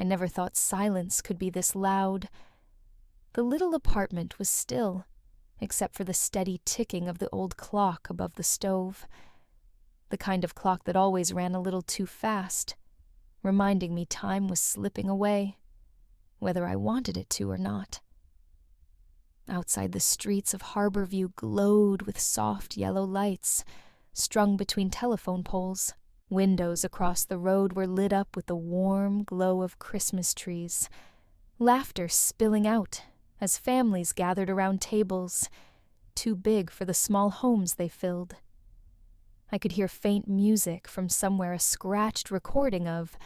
I never thought silence could be this loud. The little apartment was still, except for the steady ticking of the old clock above the stove. The kind of clock that always ran a little too fast, reminding me time was slipping away, whether I wanted it to or not. Outside, the streets of Harborview glowed with soft yellow lights, strung between telephone poles. Windows across the road were lit up with the warm glow of Christmas trees, laughter spilling out as families gathered around tables, too big for the small homes they filled. I could hear faint music from somewhere, a scratched recording of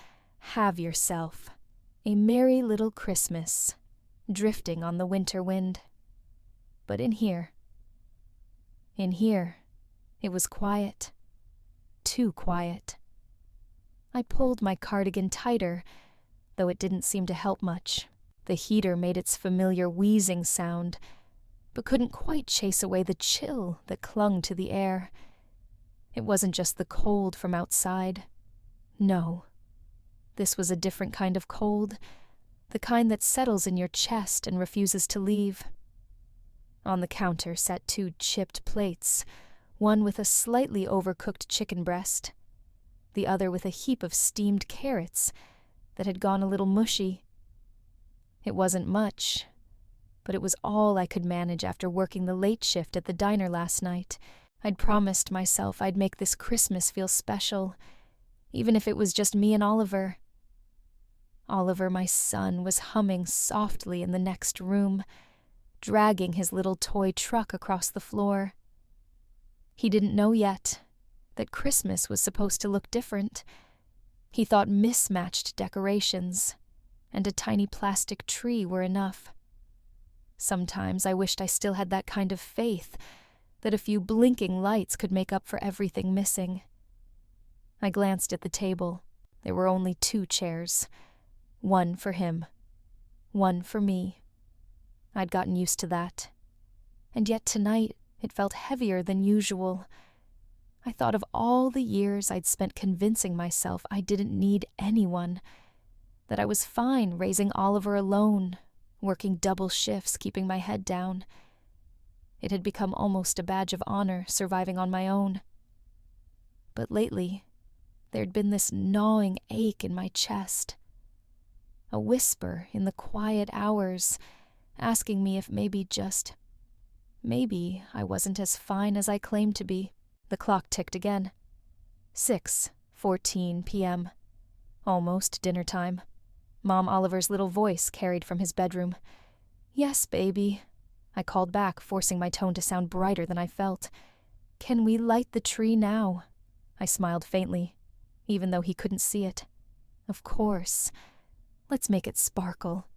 "Have Yourself, a Merry Little Christmas," drifting on the winter wind. But in here, it was quiet. Too quiet. I pulled my cardigan tighter, though it didn't seem to help much. The heater made its familiar wheezing sound, but couldn't quite chase away the chill that clung to the air. It wasn't just the cold from outside. No. This was a different kind of cold, the kind that settles in your chest and refuses to leave. On the counter sat 2 chipped plates, one with a slightly overcooked chicken breast, the other with a heap of steamed carrots that had gone a little mushy. It wasn't much, but it was all I could manage after working the late shift at the diner last night. I'd promised myself I'd make this Christmas feel special, even if it was just me and Oliver. Oliver, my son, was humming softly in the next room, dragging his little toy truck across the floor. He didn't know yet that Christmas was supposed to look different. He thought mismatched decorations and a tiny plastic tree were enough. Sometimes I wished I still had that kind of faith, that a few blinking lights could make up for everything missing. I glanced at the table. There were only 2 chairs. One for him, one for me. I'd gotten used to that. And yet tonight it felt heavier than usual. I thought of all the years I'd spent convincing myself I didn't need anyone, that I was fine raising Oliver alone, working double shifts, keeping my head down. It had become almost a badge of honor surviving on my own. But lately, there'd been this gnawing ache in my chest, a whisper in the quiet hours, asking me if maybe I wasn't as fine as I claimed to be. The clock ticked again. 6:14 p.m. Almost dinner time. Mom Oliver's little voice carried from his bedroom. "Yes, baby," I called back, forcing my tone to sound brighter than I felt. "Can we light the tree now?" I smiled faintly, even though he couldn't see it. "Of course. Let's make it sparkle."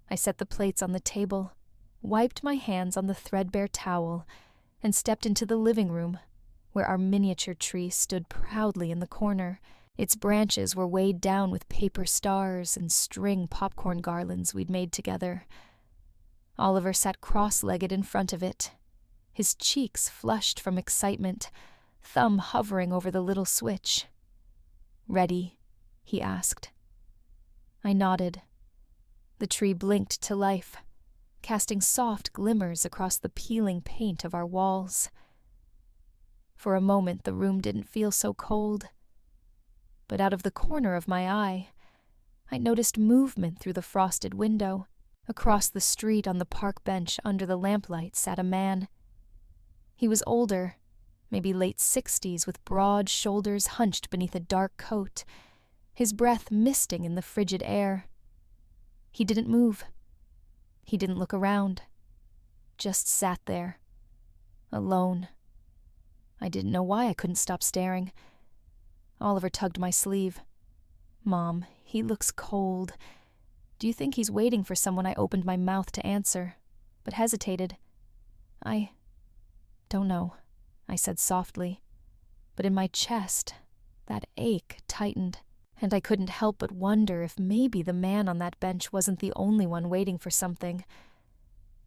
I set the plates on the table, wiped my hands on the threadbare towel, and stepped into the living room, where our miniature tree stood proudly in the corner. Its branches were weighed down with paper stars and string popcorn garlands we'd made together. Oliver sat cross-legged in front of it, his cheeks flushed from excitement, thumb hovering over the little switch. "Ready?" he asked. I nodded. The tree blinked to life, casting soft glimmers across the peeling paint of our walls. For a moment the room didn't feel so cold, but out of the corner of my eye, I noticed movement through the frosted window. Across the street on the park bench under the lamplight sat a man. He was older, maybe late 60s, with broad shoulders hunched beneath a dark coat, his breath misting in the frigid air. He didn't move. He didn't look around. Just sat there, alone. I didn't know why I couldn't stop staring. Oliver tugged my sleeve. "Mom, he looks cold. Do you think he's waiting for someone?" I opened my mouth to answer, but hesitated. "I don't know," I said softly, but in my chest, that ache tightened, and I couldn't help but wonder if maybe the man on that bench wasn't the only one waiting for something.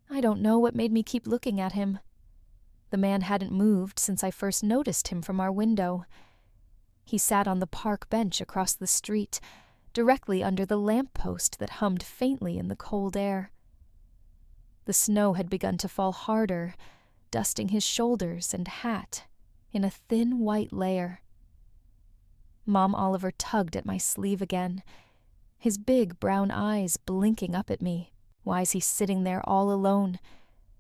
I don't know what made me keep looking at him. The man hadn't moved since I first noticed him from our window. He sat on the park bench across the street, directly under the lamp-post that hummed faintly in the cold air. The snow had begun to fall harder, dusting his shoulders and hat in a thin white layer. Mom Oliver tugged at my sleeve again, his big brown eyes blinking up at me. Why is he sitting there all alone?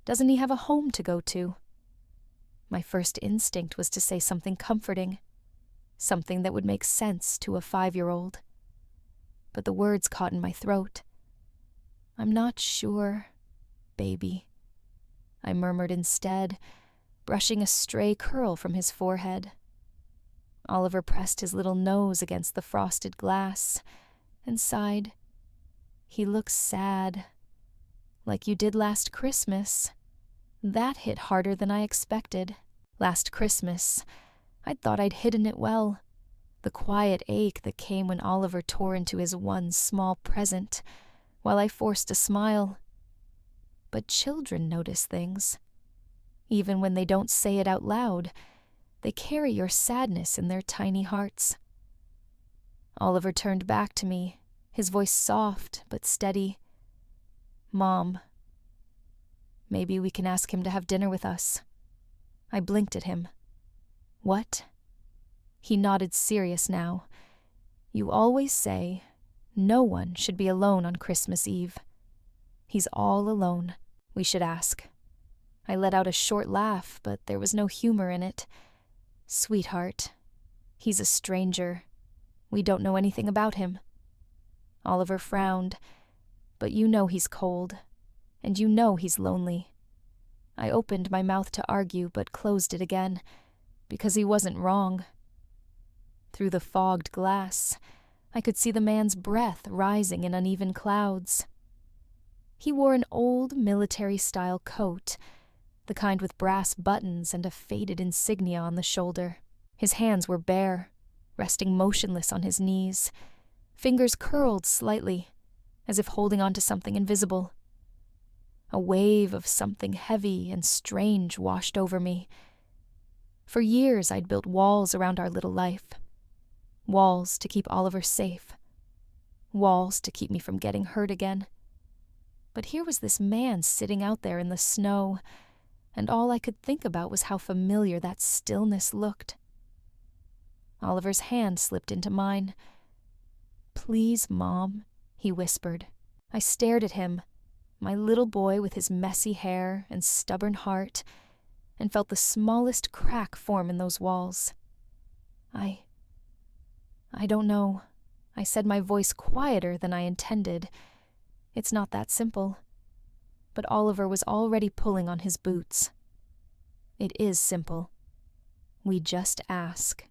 Doesn't he have a home to go to? My first instinct was to say something comforting, something that would make sense to a 5-year-old. But the words caught in my throat. "I'm not sure, baby," I murmured instead, brushing a stray curl from his forehead. Oliver pressed his little nose against the frosted glass and sighed. "He looks sad, like you did last Christmas." That hit harder than I expected. Last Christmas, I'd thought I'd hidden it well, the quiet ache that came when Oliver tore into his one small present, while I forced a smile. But children notice things. Even when they don't say it out loud, they carry your sadness in their tiny hearts. Oliver turned back to me, his voice soft but steady. "Mom, maybe we can ask him to have dinner with us." I blinked at him. "What?" He nodded, serious now. "You always say no one should be alone on Christmas Eve. He's all alone. We should ask." I let out a short laugh, but there was no humor in it. "Sweetheart, he's a stranger. We don't know anything about him." Oliver frowned. "But you know he's cold, and you know he's lonely." I opened my mouth to argue, but closed it again, because he wasn't wrong. Through the fogged glass, I could see the man's breath rising in uneven clouds. He wore an old military-style coat, the kind with brass buttons and a faded insignia on the shoulder. His hands were bare, resting motionless on his knees, fingers curled slightly, as if holding on to something invisible. A wave of something heavy and strange washed over me. For years I'd built walls around our little life. Walls to keep Oliver safe. Walls to keep me from getting hurt again. But here was this man sitting out there in the snow, and all I could think about was how familiar that stillness looked. Oliver's hand slipped into mine. "Please, Mom," he whispered. I stared at him, my little boy with his messy hair and stubborn heart, and felt the smallest crack form in those walls. I don't know," I said, my voice quieter than I intended. "It's not that simple." But Oliver was already pulling on his boots. "It is simple. We just ask."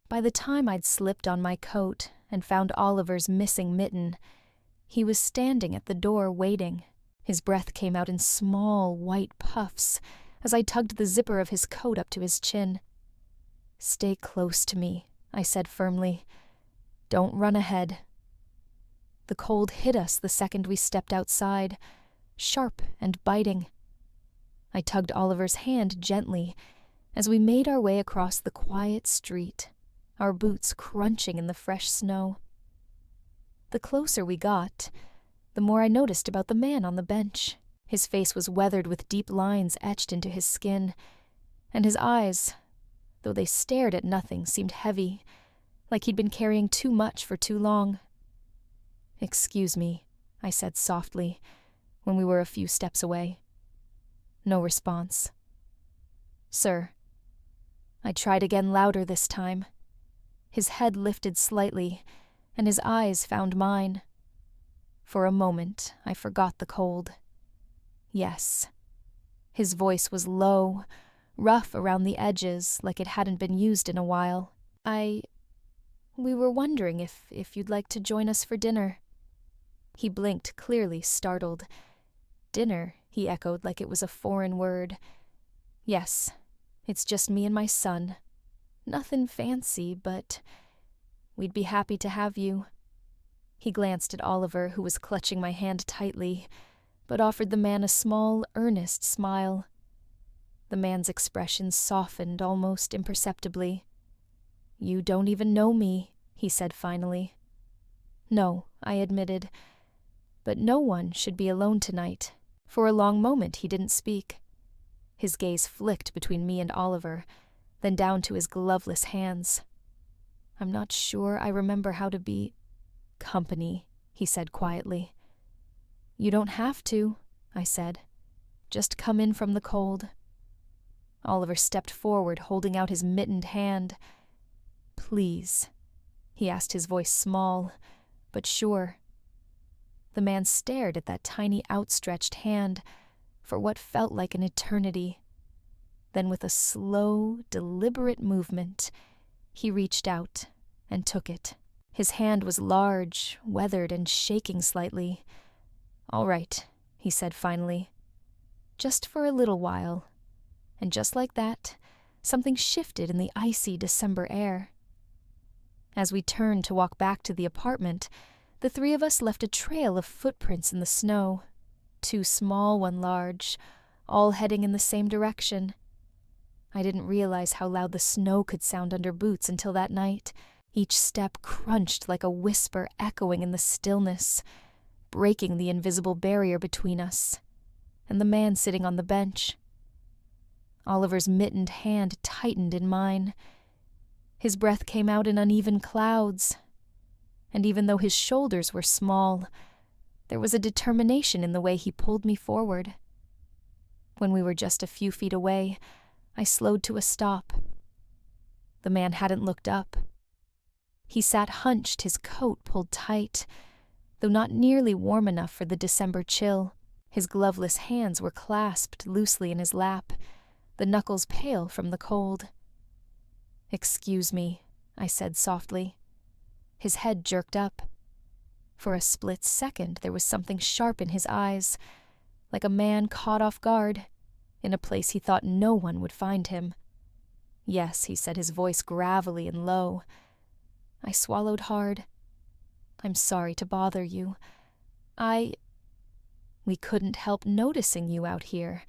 By the time I'd slipped on my coat and found Oliver's missing mitten, he was standing at the door waiting. His breath came out in small, white puffs as I tugged the zipper of his coat up to his chin. "Stay close to me," I said firmly. "Don't run ahead." The cold hit us the second we stepped outside, sharp and biting. I tugged Oliver's hand gently as we made our way across the quiet street, our boots crunching in the fresh snow. The closer we got, the more I noticed about the man on the bench. His face was weathered with deep lines etched into his skin, and his eyes, though they stared at nothing, seemed heavy, like he'd been carrying too much for too long. "Excuse me," I said softly, when we were a few steps away. No response. "Sir." I tried again, louder this time. His head lifted slightly, and his eyes found mine. For a moment, I forgot the cold. "Yes." His voice was low, rough around the edges, like it hadn't been used in a while. We were wondering if you'd like to join us for dinner." He blinked, clearly startled. "Dinner," he echoed like it was a foreign word. "Yes, it's just me and my son. Nothing fancy, but we'd be happy to have you." He glanced at Oliver, who was clutching my hand tightly, but offered the man a small, earnest smile. The man's expression softened almost imperceptibly. "You don't even know me," he said finally. "No," I admitted, "but no one should be alone tonight." For a long moment he didn't speak. His gaze flicked between me and Oliver, then down to his gloveless hands. "I'm not sure I remember how to be company," he said quietly. "You don't have to," I said. "Just come in from the cold." Oliver stepped forward, holding out his mittened hand. "Please," he asked, his voice small, but sure. The man stared at that tiny outstretched hand for what felt like an eternity. Then with a slow, deliberate movement, he reached out and took it. His hand was large, weathered, and shaking slightly. "All right," he said finally. "Just for a little while." And just like that, something shifted in the icy December air. As we turned to walk back to the apartment, the three of us left a trail of footprints in the snow. Two small, one large, all heading in the same direction. I didn't realize how loud the snow could sound under boots until that night. Each step crunched like a whisper echoing in the stillness, breaking the invisible barrier between us and the man sitting on the bench. Oliver's mittened hand tightened in mine. His breath came out in uneven clouds, and even though his shoulders were small, there was a determination in the way he pulled me forward. When we were just a few feet away, I slowed to a stop. The man hadn't looked up. He sat hunched, his coat pulled tight, though not nearly warm enough for the December chill. His gloveless hands were clasped loosely in his lap, the knuckles pale from the cold. "Excuse me," I said softly. His head jerked up. For a split second there was something sharp in his eyes, like a man caught off guard, in a place he thought no one would find him. "Yes," he said, his voice gravelly and low. I swallowed hard. "I'm sorry to bother you. We couldn't help noticing you out here.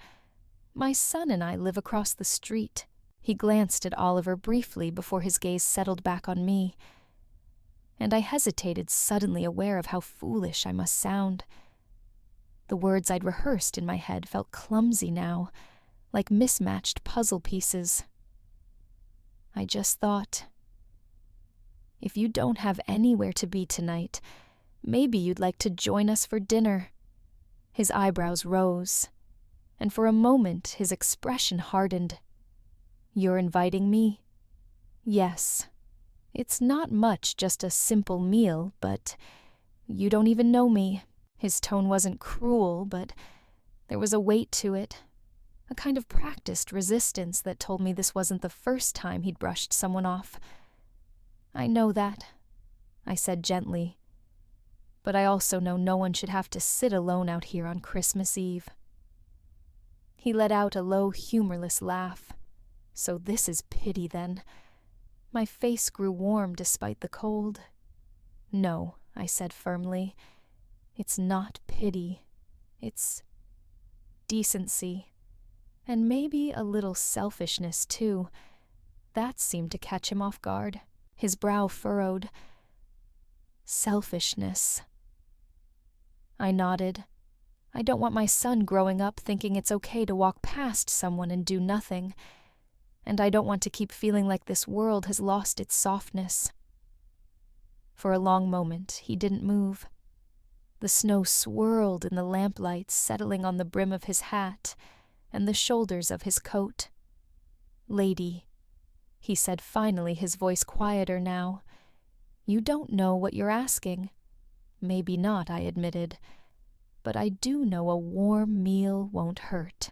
My son and I live across the street." He glanced at Oliver briefly before his gaze settled back on me, and I hesitated, suddenly aware of how foolish I must sound. The words I'd rehearsed in my head felt clumsy now, like mismatched puzzle pieces. I just thought, "If you don't have anywhere to be tonight, maybe you'd like to join us for dinner." His eyebrows rose, and for a moment his expression hardened. "You're inviting me?" "Yes. It's not much, just a simple meal, but you don't even know me." His tone wasn't cruel, but there was a weight to it, a kind of practiced resistance that told me this wasn't the first time he'd brushed someone off. "I know that," I said gently, "but I also know no one should have to sit alone out here on Christmas Eve." He let out a low, humorless laugh. "So this is pity, then." My face grew warm despite the cold. "No," I said firmly. "It's not pity. It's decency. And maybe a little selfishness, too." That seemed to catch him off guard. His brow furrowed. "Selfishness." I nodded. I don't want my son growing up thinking it's okay to walk past someone and do nothing. And I don't want to keep feeling like this world has lost its softness. For a long moment, he didn't move. The snow swirled in the lamplight, settling on the brim of his hat and the shoulders of his coat. "Lady," he said finally, his voice quieter now, "you don't know what you're asking." "Maybe not," I admitted, "but I do know a warm meal won't hurt."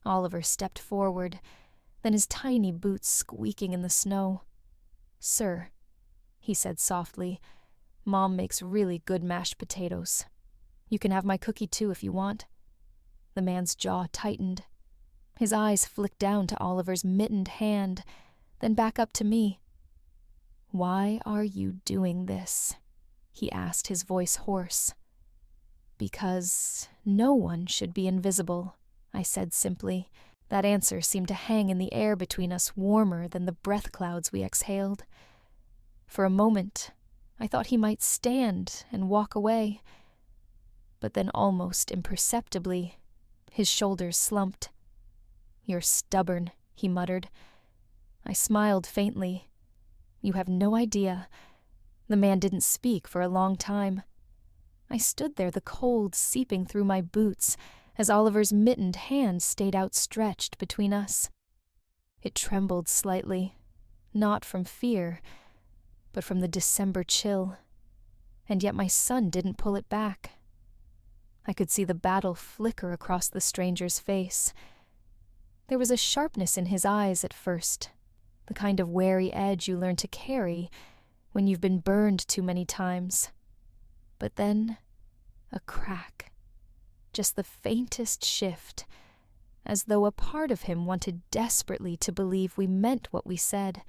Oliver stepped forward, then his tiny boots squeaking in the snow. "Sir," he said softly, "Mom makes really good mashed potatoes. You can have my cookie too if you want." The man's jaw tightened. His eyes flicked down to Oliver's mittened hand, then back up to me. "Why are you doing this?" he asked, his voice hoarse. Because no one should be invisible, I said simply. That answer seemed to hang in the air between us warmer than the breath clouds we exhaled. For a moment, I thought he might stand and walk away. But then almost imperceptibly, his shoulders slumped. "You're stubborn," he muttered. I smiled faintly. You have no idea. The man didn't speak for a long time. I stood there, the cold seeping through my boots, as Oliver's mittened hand stayed outstretched between us. It trembled slightly, not from fear, but from the December chill, and yet my son didn't pull it back. I could see the battle flicker across the stranger's face. There was a sharpness in his eyes at first, the kind of wary edge you learn to carry when you've been burned too many times. But then, a crack, just the faintest shift, as though a part of him wanted desperately to believe we meant what we said.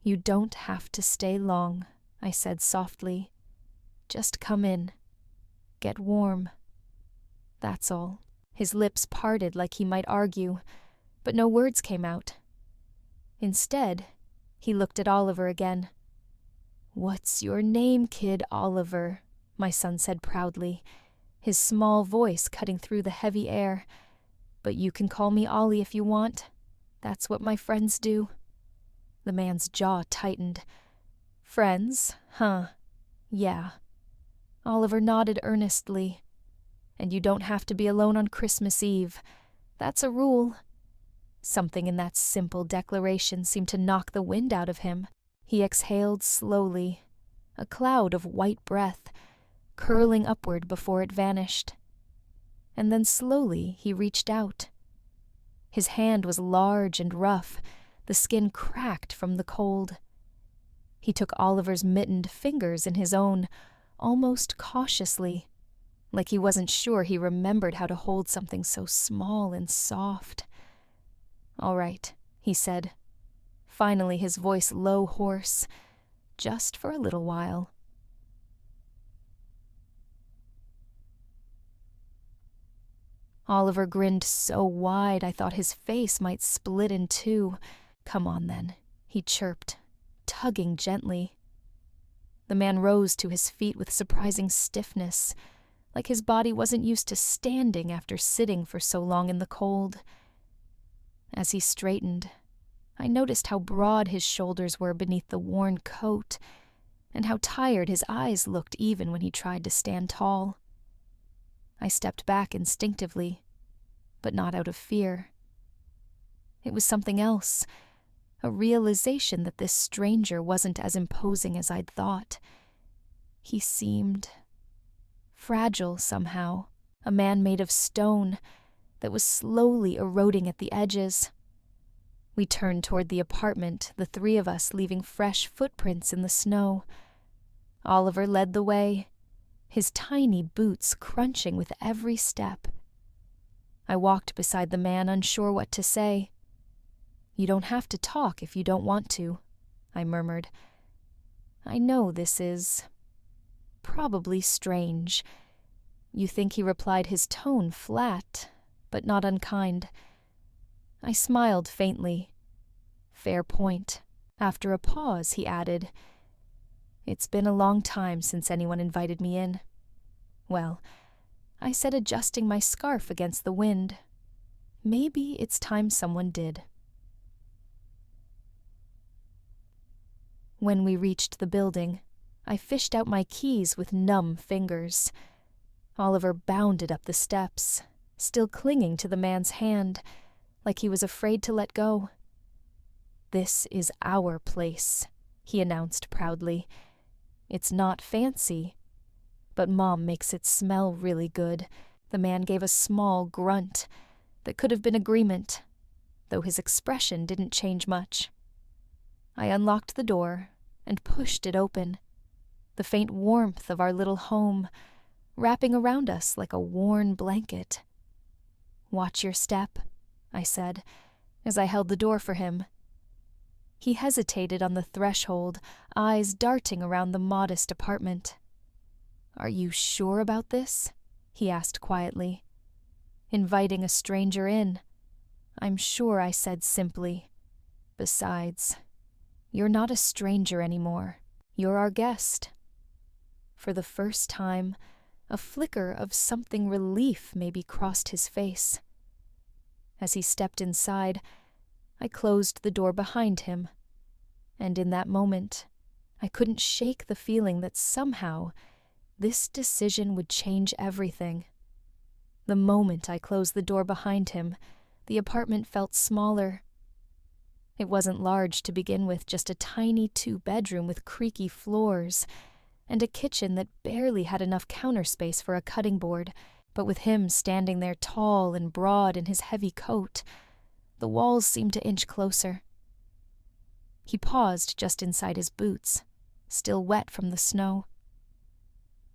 "You don't have to stay long," I said softly. "Just come in. Get warm. That's all." His lips parted like he might argue, but no words came out. Instead, he looked at Oliver again. "What's your name, kid Oliver?" my son said proudly, his small voice cutting through the heavy air. "But you can call me Ollie if you want. That's what my friends do." The man's jaw tightened. "Friends, huh? Yeah." Oliver nodded earnestly. "And you don't have to be alone on Christmas Eve. That's a rule." Something in that simple declaration seemed to knock the wind out of him. He exhaled slowly, a cloud of white breath, curling upward before it vanished. And then slowly he reached out. His hand was large and rough, the skin cracked from the cold. He took Oliver's mittened fingers in his own, almost cautiously, like he wasn't sure he remembered how to hold something so small and soft. "All right," he said, finally his voice low hoarse, "just for a little while." Oliver grinned so wide I thought his face might split in two. "Come on then," he chirped, tugging gently. The man rose to his feet with surprising stiffness, like his body wasn't used to standing after sitting for so long in the cold. As he straightened, I noticed how broad his shoulders were beneath the worn coat, and how tired his eyes looked even when he tried to stand tall. I stepped back instinctively, but not out of fear. It was something else, a realization that this stranger wasn't as imposing as I'd thought. He seemed fragile somehow, a man made of stone that was slowly eroding at the edges. We turned toward the apartment, the three of us leaving fresh footprints in the snow. Oliver led the way, his tiny boots crunching with every step. I walked beside the man, unsure what to say. "You don't have to talk if you don't want to," I murmured. "I know this is probably strange." "You think," he replied, his tone flat, but not unkind. I smiled faintly. "Fair point." After a pause, he added, "It's been a long time since anyone invited me in." "Well," I said, adjusting my scarf against the wind, "maybe it's time someone did." When we reached the building, I fished out my keys with numb fingers. Oliver bounded up the steps, still clinging to the man's hand, like he was afraid to let go. "This is our place," he announced proudly. "It's not fancy, but Mom makes it smell really good." The man gave a small grunt that could have been agreement, though his expression didn't change much. I unlocked the door and pushed it open, the faint warmth of our little home wrapping around us like a worn blanket. "Watch your step," I said, as I held the door for him. He hesitated on the threshold, eyes darting around the modest apartment. "Are you sure about this?" he asked quietly. "Inviting a stranger in." "I'm sure," I said simply. "Besides, you're not a stranger anymore. You're our guest." For the first time, a flicker of something relief maybe crossed his face. As he stepped inside, I closed the door behind him, and in that moment, I couldn't shake the feeling that somehow this decision would change everything. The moment I closed the door behind him, the apartment felt smaller. It wasn't large to begin with, just a tiny 2-bedroom with creaky floors, and a kitchen that barely had enough counter space for a cutting board, but with him standing there tall and broad in his heavy coat, the walls seemed to inch closer. He paused just inside his boots, still wet from the snow.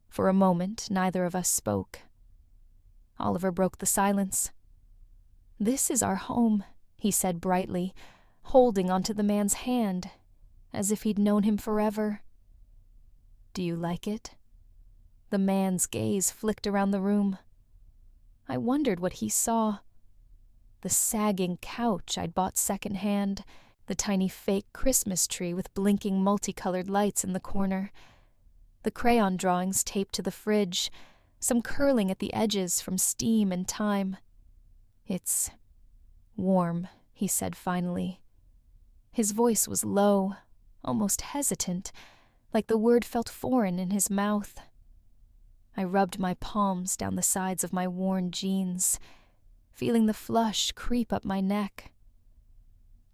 For a moment, neither of us spoke. Oliver broke the silence. "This is our home," he said brightly, holding onto the man's hand, as if he'd known him forever. "Do you like it?" The man's gaze flicked around the room. I wondered what he saw. The sagging couch I'd bought secondhand, the tiny fake Christmas tree with blinking multicolored lights in the corner, the crayon drawings taped to the fridge, some curling at the edges from steam and time. "It's warm," he said finally. His voice was low, almost hesitant, like the word felt foreign in his mouth. I rubbed my palms down the sides of my worn jeans, feeling the flush creep up my neck.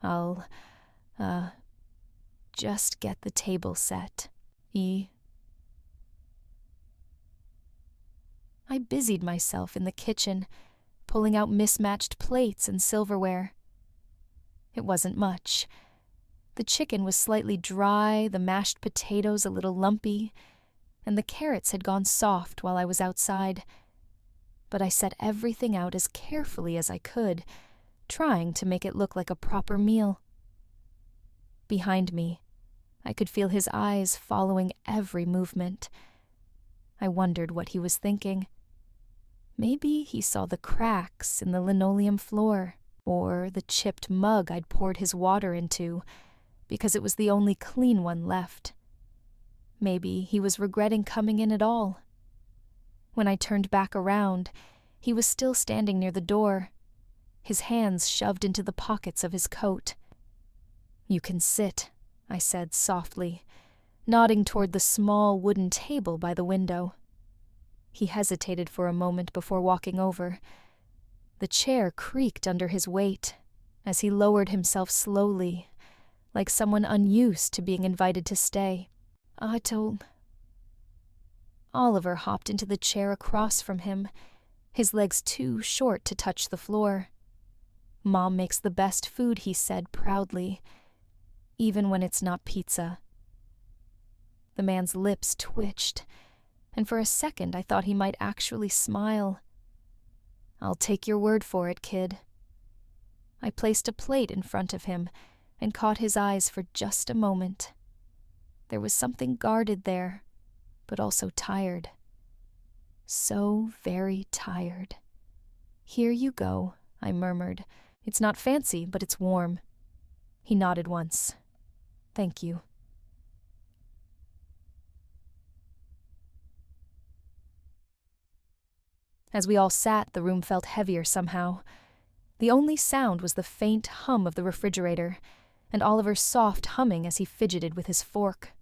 "I'll, just get the table set. I busied myself in the kitchen, pulling out mismatched plates and silverware. It wasn't much. The chicken was slightly dry, the mashed potatoes a little lumpy, and the carrots had gone soft while I was outside. But I set everything out as carefully as I could, trying to make it look like a proper meal. Behind me, I could feel his eyes following every movement. I wondered what he was thinking. Maybe he saw the cracks in the linoleum floor, or the chipped mug I'd poured his water into, because it was the only clean one left. Maybe he was regretting coming in at all. When I turned back around, he was still standing near the door, his hands shoved into the pockets of his coat. "You can sit," I said softly, nodding toward the small wooden table by the window. He hesitated for a moment before walking over. The chair creaked under his weight as he lowered himself slowly, like someone unused to being invited to stay. Oliver hopped into the chair across from him, his legs too short to touch the floor. "Mom makes the best food," he said proudly, "even when it's not pizza." The man's lips twitched, and for a second I thought he might actually smile. "I'll take your word for it, kid." I placed a plate in front of him and caught his eyes for just a moment. There was something guarded there, but also tired. So very tired. "Here you go," I murmured. "It's not fancy, but it's warm." He nodded once. "Thank you." As we all sat, the room felt heavier somehow. The only sound was the faint hum of the refrigerator, and Oliver's soft humming as he fidgeted with his fork.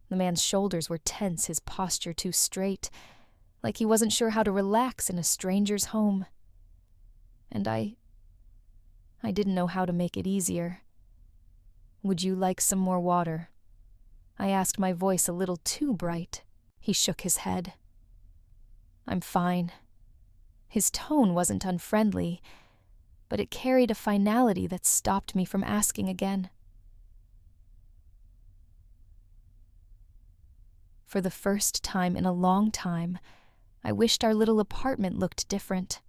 The man's shoulders were tense, his posture too straight, like he wasn't sure how to relax in a stranger's home. And I didn't know how to make it easier. "Would you like some more water?" I asked, my voice a little too bright. He shook his head. "I'm fine." His tone wasn't unfriendly, but it carried a finality that stopped me from asking again. For the first time in a long time, I wished our little apartment looked different.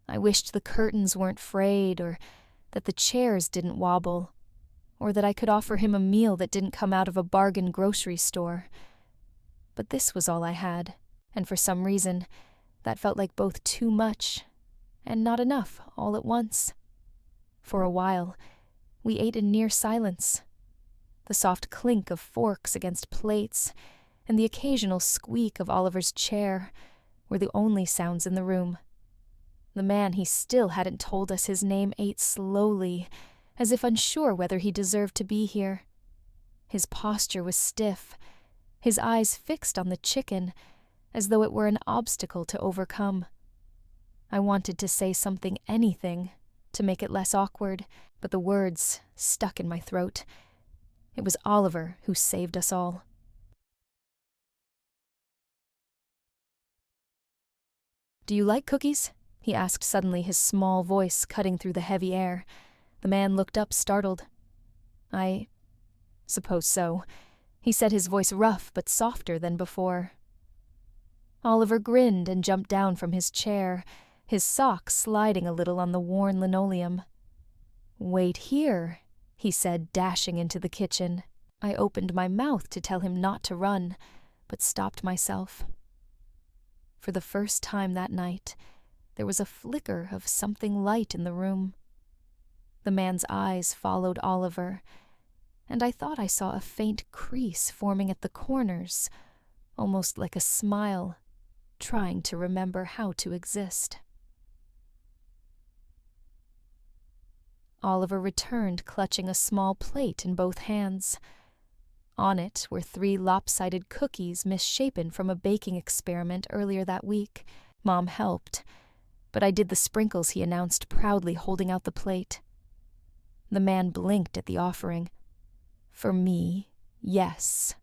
I wished the curtains weren't frayed or that the chairs didn't wobble. or that I could offer him a meal that didn't come out of a bargain grocery store. But this was all I had, and for some reason, that felt like both too much and not enough all at once. For a while, we ate in near silence. The soft clink of forks against plates and the occasional squeak of Oliver's chair were the only sounds in the room. The man he still hadn't told us his name ate slowly, as if unsure whether he deserved to be here. His posture was stiff, his eyes fixed on the chicken, as though it were an obstacle to overcome. I wanted to say something, anything, to make it less awkward, but the words stuck in my throat. It was Oliver who saved us all. "Do you like cookies?" he asked suddenly, his small voice cutting through the heavy air. The man looked up, startled. "I suppose so," he said, his voice rough but softer than before. Oliver grinned and jumped down from his chair, his socks sliding a little on the worn linoleum. "Wait here," he said, dashing into the kitchen. I opened my mouth to tell him not to run, but stopped myself. For the first time that night, there was a flicker of something light in the room. The man's eyes followed Oliver, and I thought I saw a faint crease forming at the corners, almost like a smile, trying to remember how to exist. Oliver returned, clutching a small plate in both hands. On it were 3 lopsided cookies misshapen from a baking experiment earlier that week. Mom helped, but I did the sprinkles, he announced, proudly holding out the plate. The man blinked at the offering. "For me, yes,"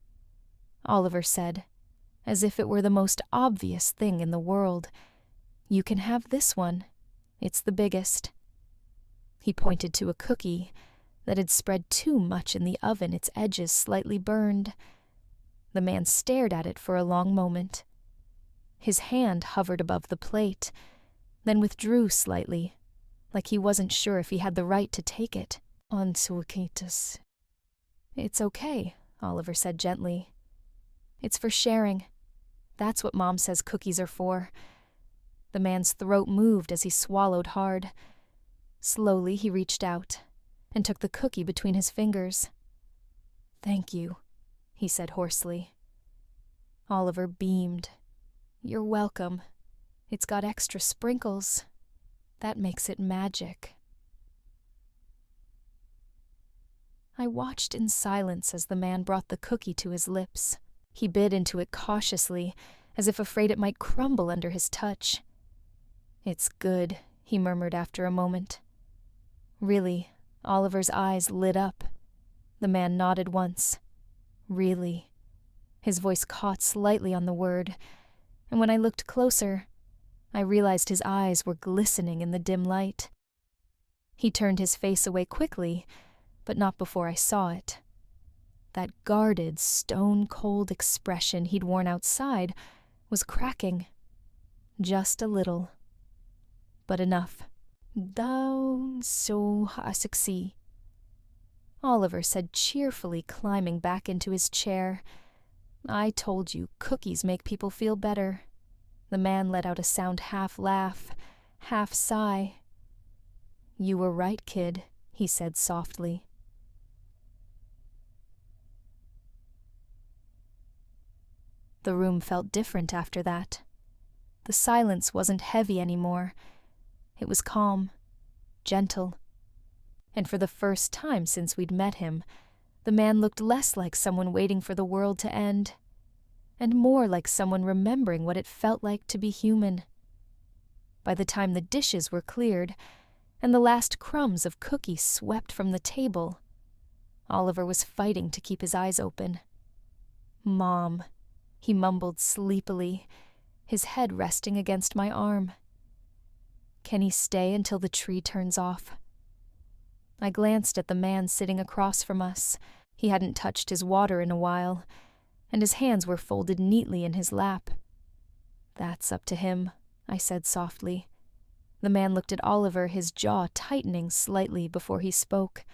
Oliver said, as if it were the most obvious thing in the world. "You can have this one. It's the biggest." He pointed to a cookie that had spread too much in the oven, its edges slightly burned. The man stared at it for a long moment. His hand hovered above the plate, then withdrew slightly, like he wasn't sure if he had the right to take it. "Onsuakitas." "It's okay," Oliver said gently. "It's for sharing. That's what Mom says cookies are for." The man's throat moved as he swallowed hard. Slowly he reached out and took the cookie between his fingers. "Thank you," he said hoarsely. Oliver beamed. "You're welcome. It's got extra sprinkles. That makes it magic." I watched in silence as the man brought the cookie to his lips. He bit into it cautiously, as if afraid it might crumble under his touch. "It's good," he murmured after a moment. "Really?" Oliver's eyes lit up. The man nodded once. "Really?" His voice caught slightly on the word, and when I looked closer, I realized his eyes were glistening in the dim light. He turned his face away quickly, but not before I saw it. That guarded, stone-cold expression he'd worn outside was cracking. Just a little. But enough. "Down so hasiksi," Oliver said cheerfully, climbing back into his chair. "I told you, cookies make people feel better." The man let out a sound half laugh, half sigh. "You were right, kid," he said softly. The room felt different after that. The silence wasn't heavy anymore. It was calm, gentle. And for the first time since we'd met him, the man looked less like someone waiting for the world to end, and more like someone remembering what it felt like to be human. By the time the dishes were cleared, and the last crumbs of cookie swept from the table, Oliver was fighting to keep his eyes open. "Mom," he mumbled sleepily, his head resting against my arm. "Can he stay until the tree turns off?" I glanced at the man sitting across from us. He hadn't touched his water in a while, and his hands were folded neatly in his lap. "That's up to him," I said softly. The man looked at Oliver, his jaw tightening slightly before he spoke.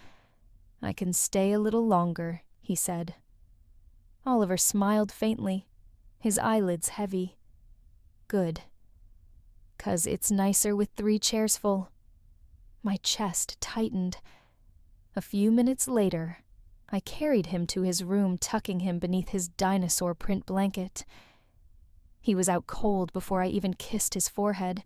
I can stay a little longer, he said. Oliver smiled faintly, his eyelids heavy. Good. 'Cause it's nicer with 3 chairs full. My chest tightened. A few minutes later, I carried him to his room, tucking him beneath his dinosaur print blanket. He was out cold before I even kissed his forehead.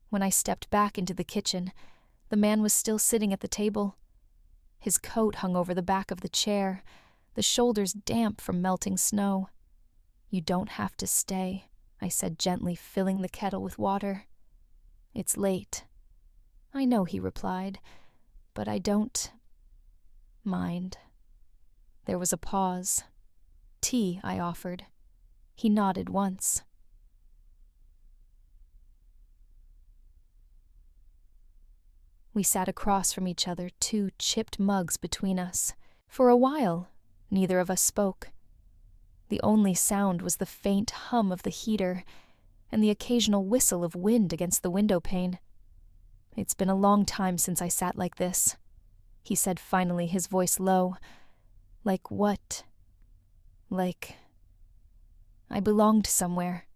When I stepped back into the kitchen, the man was still sitting at the table. His coat hung over the back of the chair, the shoulders damp from melting snow. You don't have to stay, I said gently, filling the kettle with water. It's late. I know, he replied, but I don't mind. There was a pause. Tea, I offered. He nodded once. We sat across from each other, 2 chipped mugs between us. For a while, neither of us spoke. The only sound was the faint hum of the heater and the occasional whistle of wind against the window pane. It's been a long time since I sat like this, he said finally, his voice low. Like what? Like I belonged somewhere.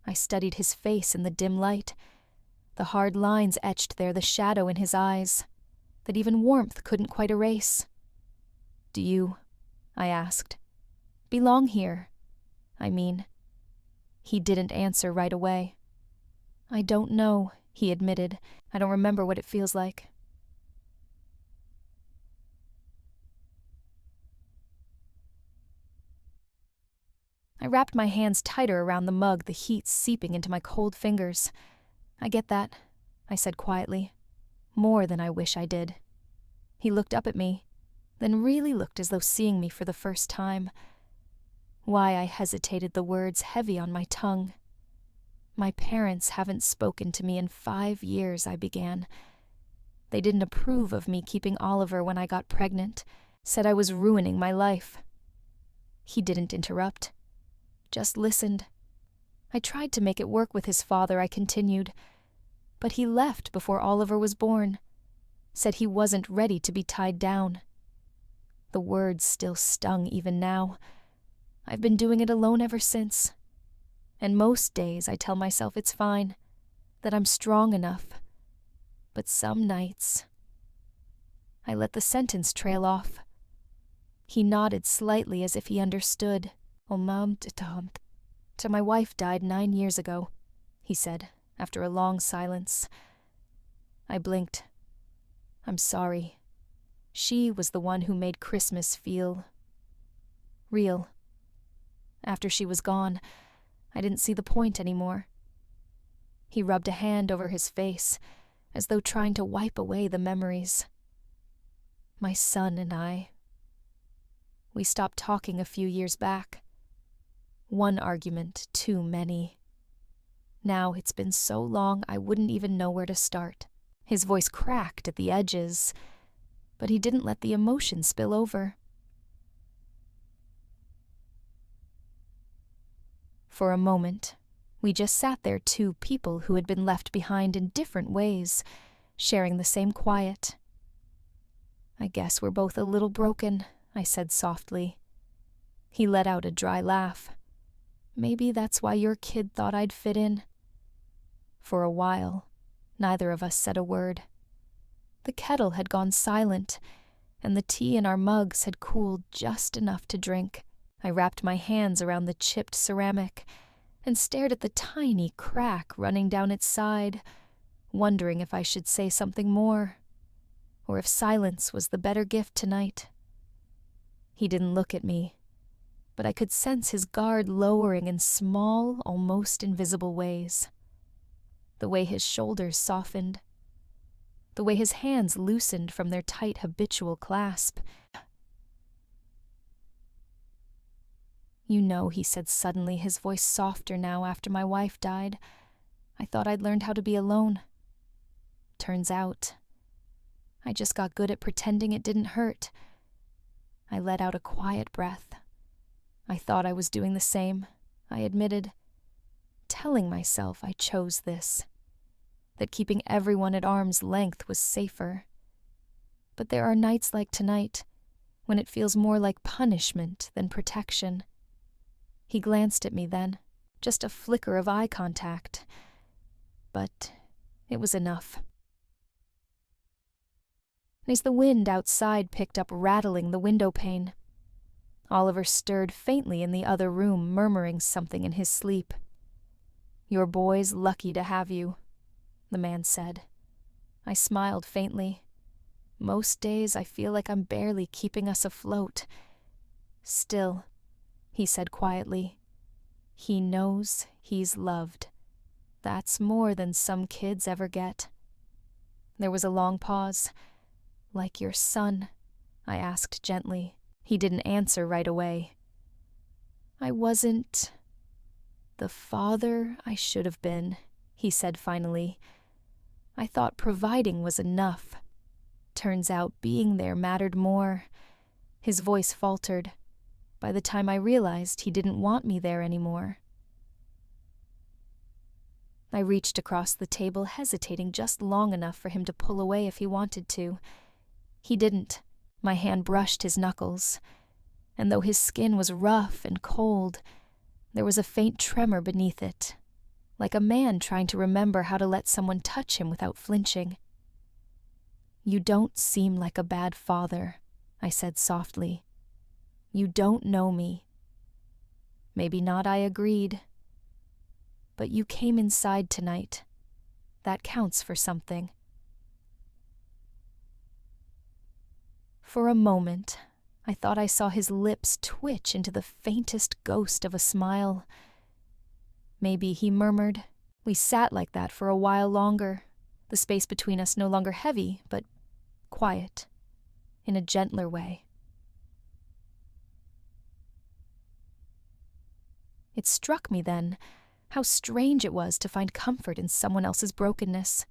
I studied his face in the dim light. The hard lines etched there, the shadow in his eyes, that even warmth couldn't quite erase. Do you, I asked, belong here? I mean. He didn't answer right away. I don't know, he admitted. I don't remember what it feels like. I wrapped my hands tighter around the mug, the heat seeping into my cold fingers. I get that, I said quietly. More than I wish I did. He looked up at me, then really looked as though seeing me for the first time. Why I hesitated, the words heavy on my tongue. My parents haven't spoken to me in 5 years, I began. They didn't approve of me keeping Oliver when I got pregnant, said I was ruining my life. He didn't interrupt, just listened. I tried to make it work with his father, I continued, but he left before Oliver was born, said he wasn't ready to be tied down. The words still stung even now. I've been doing it alone ever since. And most days I tell myself it's fine, that I'm strong enough. But some nights, I let the sentence trail off. He nodded slightly as if he understood. So my wife died 9 years ago, he said, after a long silence. I blinked. I'm sorry. She was the one who made Christmas feel real. After she was gone, I didn't see the point anymore. He rubbed a hand over his face, as though trying to wipe away the memories. My son and I. We stopped talking a few years back. One argument too many. Now it's been so long I wouldn't even know where to start. His voice cracked at the edges, but he didn't let the emotion spill over. For a moment, we just sat there, 2 people who had been left behind in different ways, sharing the same quiet. I guess we're both a little broken, I said softly. He let out a dry laugh. Maybe that's why your kid thought I'd fit in. For a while, neither of us said a word. The kettle had gone silent, and the tea in our mugs had cooled just enough to drink. I wrapped my hands around the chipped ceramic and stared at the tiny crack running down its side, wondering if I should say something more, or if silence was the better gift tonight. He didn't look at me, but I could sense his guard lowering in small, almost invisible ways. The way his shoulders softened, the way his hands loosened from their tight habitual clasp. You know, he said suddenly, his voice softer now after my wife died. I thought I'd learned how to be alone. Turns out, I just got good at pretending it didn't hurt. I let out a quiet breath. I thought I was doing the same, I admitted, telling myself I chose this. that keeping everyone at arm's length was safer. But there are nights like tonight, when it feels more like punishment than protection. He glanced at me then, just a flicker of eye contact. But it was enough. As the wind outside picked up rattling the window pane, Oliver stirred faintly in the other room, murmuring something in his sleep. "Your boy's lucky to have you," the man said. I smiled faintly. Most days I feel like I'm barely keeping us afloat. Still, he said quietly, he knows he's loved. That's more than some kids ever get. There was a long pause. "Like your son?" I asked gently. He didn't answer right away. "I wasn't the father I should have been," he said finally. "I thought providing was enough. Turns out being there mattered more." His voice faltered. By the time I realized he didn't want me there anymore. I reached across the table, hesitating just long enough for him to pull away if he wanted to. He didn't. My hand brushed his knuckles, and though his skin was rough and cold, there was a faint tremor beneath it, like a man trying to remember how to let someone touch him without flinching. "You don't seem like a bad father," I said softly. "You don't know me." Maybe not, I agreed. "But you came inside tonight. That counts for something." For a moment, I thought I saw his lips twitch into the faintest ghost of a smile. "Maybe," he murmured. We sat like that for a while longer, the space between us no longer heavy, but quiet, in a gentler way. It struck me then how strange it was to find comfort in someone else's brokenness.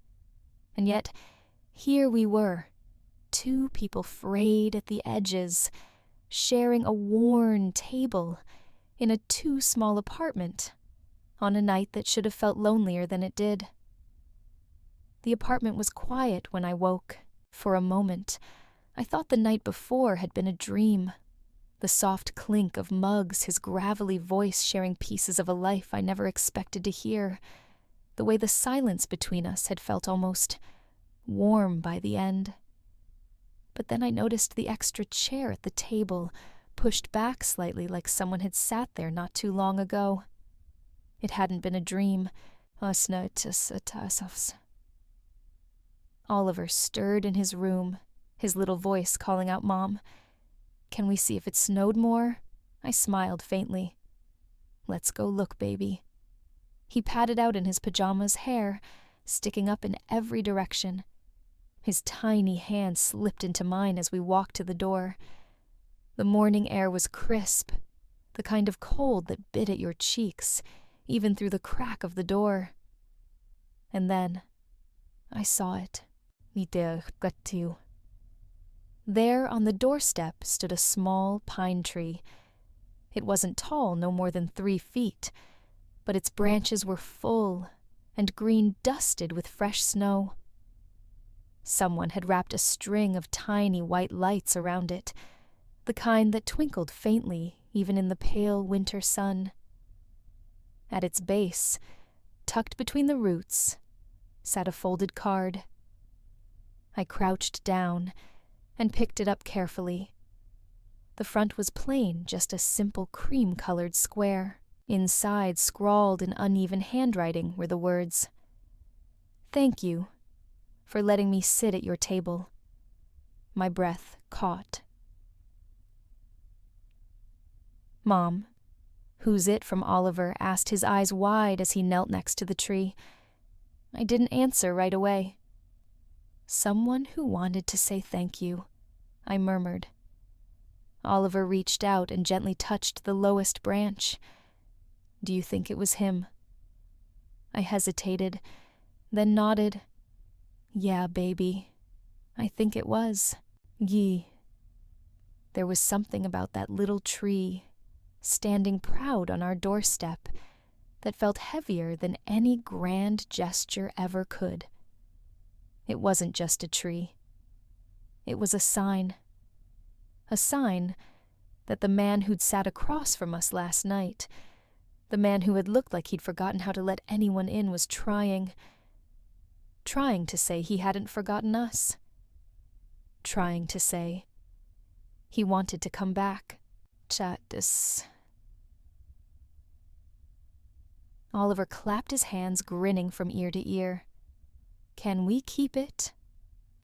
And yet, here we were, two people frayed at the edges, sharing a worn table in a too small apartment, on a night that should have felt lonelier than it did. The apartment was quiet when I woke. For a moment, I thought the night before had been a dream. The soft clink of mugs, his gravelly voice sharing pieces of a life I never expected to hear, the way the silence between us had felt almost warm by the end. But then I noticed the extra chair at the table, pushed back slightly like someone had sat there not too long ago. It hadn't been a dream. Oliver stirred in his room, his little voice calling out Mom. "Can we see if it snowed more?" I smiled faintly. "Let's go look, baby." He patted out in his pajamas, hair sticking up in every direction. His tiny hand slipped into mine as we walked to the door. The morning air was crisp, the kind of cold that bit at your cheeks, even through the crack of the door. And then I saw it. There on the doorstep stood a small pine tree. It wasn't tall, no more than 3 feet, but its branches were full and green dusted with fresh snow. Someone had wrapped a string of tiny white lights around it, the kind that twinkled faintly even in the pale winter sun. At its base, tucked between the roots, sat a folded card. I crouched down and picked it up carefully. The front was plain, just a simple cream-colored square. Inside, scrawled in uneven handwriting, were the words, "Thank you for letting me sit at your table." My breath caught. "Mom, who's it?" from Oliver asked, his eyes wide as he knelt next to the tree. I didn't answer right away. "Someone who wanted to say thank you," I murmured. Oliver reached out and gently touched the lowest branch. "Do you think it was him?" I hesitated, then nodded. "Yeah, baby, I think it was. Yee." There was something about that little tree, standing proud on our doorstep, that felt heavier than any grand gesture ever could. It wasn't just a tree. It was a sign. A sign that the man who'd sat across from us last night, the man who had looked like he'd forgotten how to let anyone in, was trying to say he hadn't forgotten us. Trying to say he wanted to come back. Chattis. Oliver clapped his hands, grinning from ear to ear. Can we keep it?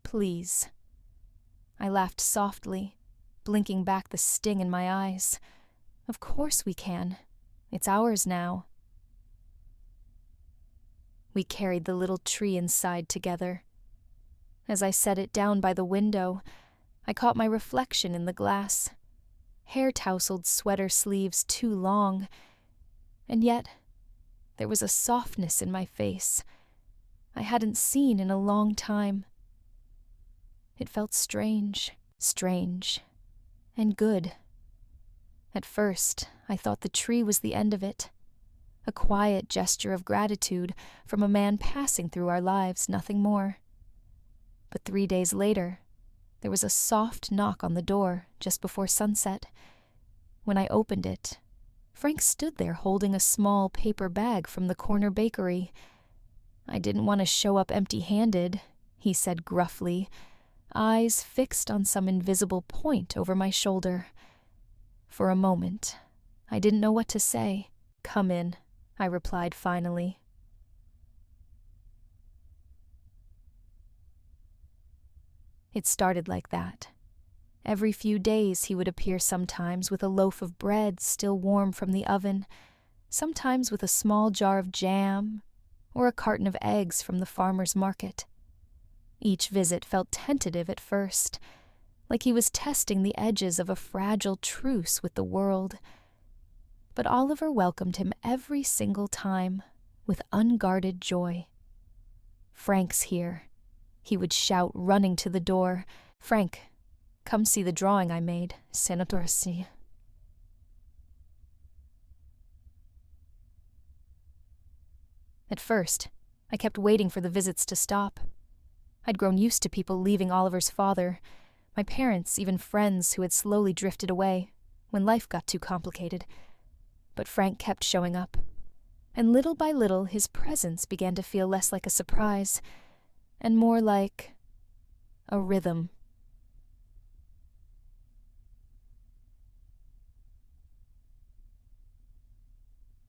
Please. I laughed softly, blinking back the sting in my eyes. Of course we can. It's ours now. We carried the little tree inside together. As I set it down by the window, I caught my reflection in the glass. Hair-tousled sweater sleeves too long, and yet there was a softness in my face I hadn't seen in a long time. It felt strange, and good. At first, I thought the tree was the end of it, a quiet gesture of gratitude from a man passing through our lives, nothing more. But 3 days later, there was a soft knock on the door just before sunset. When I opened it, Frank stood there holding a small paper bag from the corner bakery. I didn't want to show up empty-handed, he said gruffly, eyes fixed on some invisible point over my shoulder. For a moment, I didn't know what to say. Come in, I replied finally. It started like that. Every few days he would appear, sometimes with a loaf of bread still warm from the oven, sometimes with a small jar of jam, or a carton of eggs from the farmer's market. Each visit felt tentative at first, like he was testing the edges of a fragile truce with the world. But Oliver welcomed him every single time with unguarded joy. Frank's here, he would shout, running to the door. Frank, come see the drawing I made, Senatorsi. At first, I kept waiting for the visits to stop. I'd grown used to people leaving Oliver's father, my parents, even friends who had slowly drifted away when life got too complicated. But Frank kept showing up, and little by little his presence began to feel less like a surprise and more like a rhythm.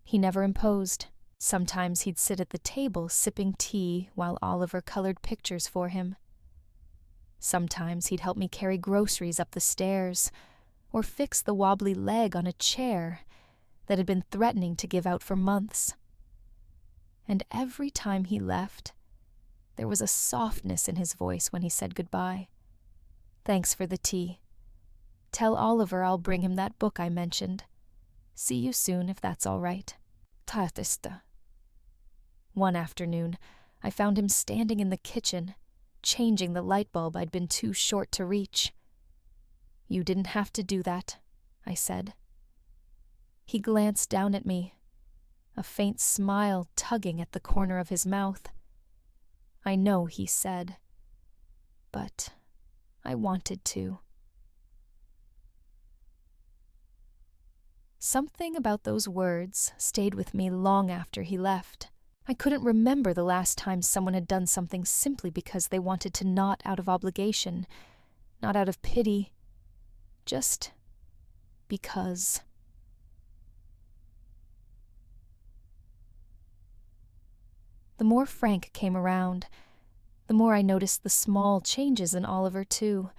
He never imposed. Sometimes he'd sit at the table sipping tea while Oliver colored pictures for him. Sometimes he'd help me carry groceries up the stairs or fix the wobbly leg on a chair that had been threatening to give out for months. And every time he left, there was a softness in his voice when he said goodbye. Thanks for the tea. Tell Oliver I'll bring him that book I mentioned. See you soon if that's all right. Taatista. One afternoon, I found him standing in the kitchen, changing the light bulb I'd been too short to reach. You didn't have to do that, I said. He glanced down at me, a faint smile tugging at the corner of his mouth. I know, he said, but I wanted to. Something about those words stayed with me long after he left. I couldn't remember the last time someone had done something simply because they wanted to, not out of obligation, not out of pity, just because. The more Frank came around, the more I noticed the small changes in Oliver, too.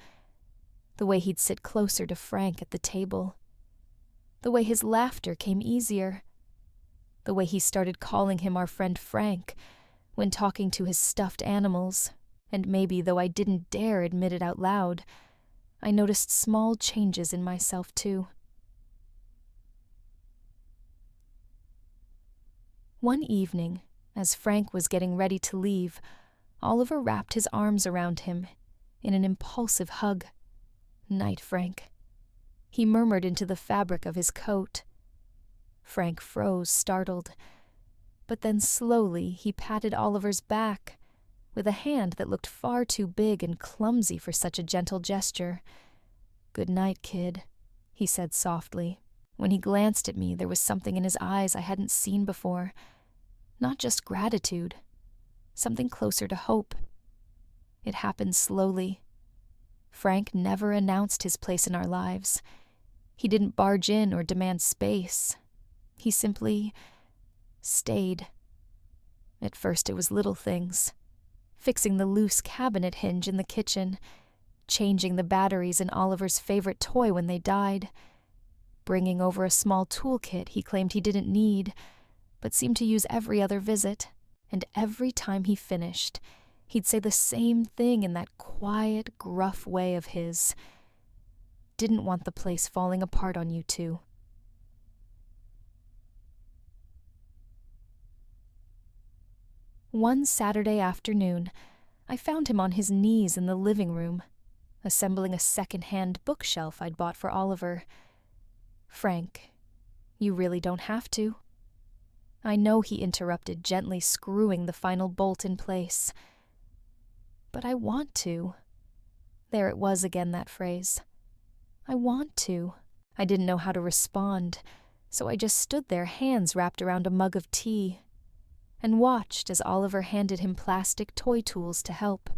The way he'd sit closer to Frank at the table. The way his laughter came easier. The way he started calling him our friend Frank when talking to his stuffed animals, and maybe, though I didn't dare admit it out loud, I noticed small changes in myself, too. One evening, as Frank was getting ready to leave, Oliver wrapped his arms around him in an impulsive hug. Night, Frank. He murmured into the fabric of his coat. Frank froze, startled, but then slowly he patted Oliver's back, with a hand that looked far too big and clumsy for such a gentle gesture. "Good night, kid," he said softly. When he glanced at me, there was something in his eyes I hadn't seen before. Not just gratitude, something closer to hope. It happened slowly. Frank never announced his place in our lives. He didn't barge in or demand space. He simply stayed. At first it was little things. Fixing the loose cabinet hinge in the kitchen, changing the batteries in Oliver's favorite toy when they died, bringing over a small toolkit he claimed he didn't need, but seemed to use every other visit, and every time he finished, he'd say the same thing in that quiet, gruff way of his. "Didn't want the place falling apart on you two." One Saturday afternoon, I found him on his knees in the living room, assembling a second-hand bookshelf I'd bought for Oliver. "Frank, you really don't have to." I know, he interrupted, gently screwing the final bolt in place. "But I want to." There it was again, that phrase. I want to. I didn't know how to respond, so I just stood there, hands wrapped around a mug of tea, and watched as Oliver handed him plastic toy tools to help.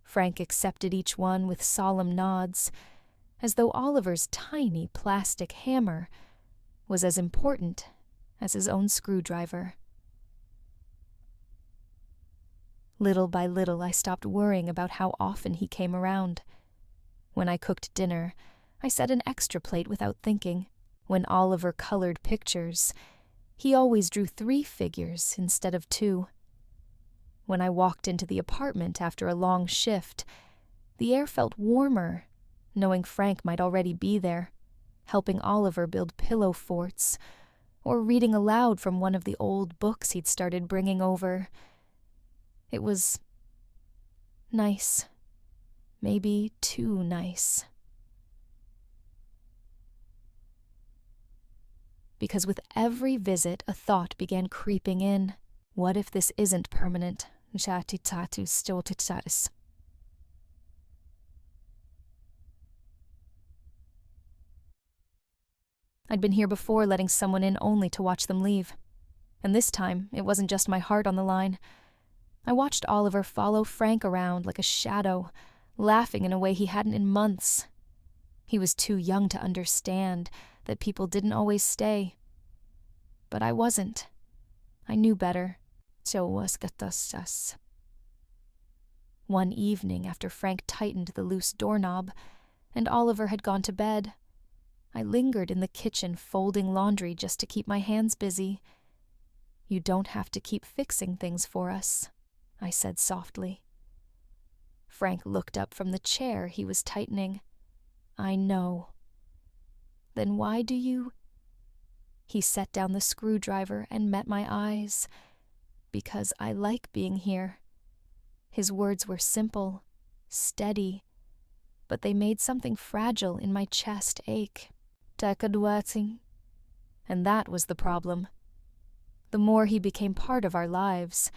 Frank accepted each one with solemn nods, as though Oliver's tiny plastic hammer was as important as his own screwdriver. Little by little, I stopped worrying about how often he came around. When I cooked dinner, I set an extra plate without thinking. When Oliver colored pictures, he always drew 3 figures instead of 2. When I walked into the apartment after a long shift, the air felt warmer, knowing Frank might already be there, helping Oliver build pillow forts, or reading aloud from one of the old books he'd started bringing over. It was nice. Maybe too nice. Because with every visit, a thought began creeping in. What if this isn't permanent? I'd been here before, letting someone in only to watch them leave. And this time, it wasn't just my heart on the line. I watched Oliver follow Frank around like a shadow, laughing in a way he hadn't in months. He was too young to understand that people didn't always stay. But I wasn't. I knew better. One evening, after Frank tightened the loose doorknob, and Oliver had gone to bed, I lingered in the kitchen folding laundry just to keep my hands busy. "You don't have to keep fixing things for us," I said softly. Frank looked up from the chair he was tightening. "I know." "Then why do you—" He set down the screwdriver and met my eyes. "Because I like being here." His words were simple, steady, but they made something fragile in my chest ache. And that was the problem. The more he became part of our lives,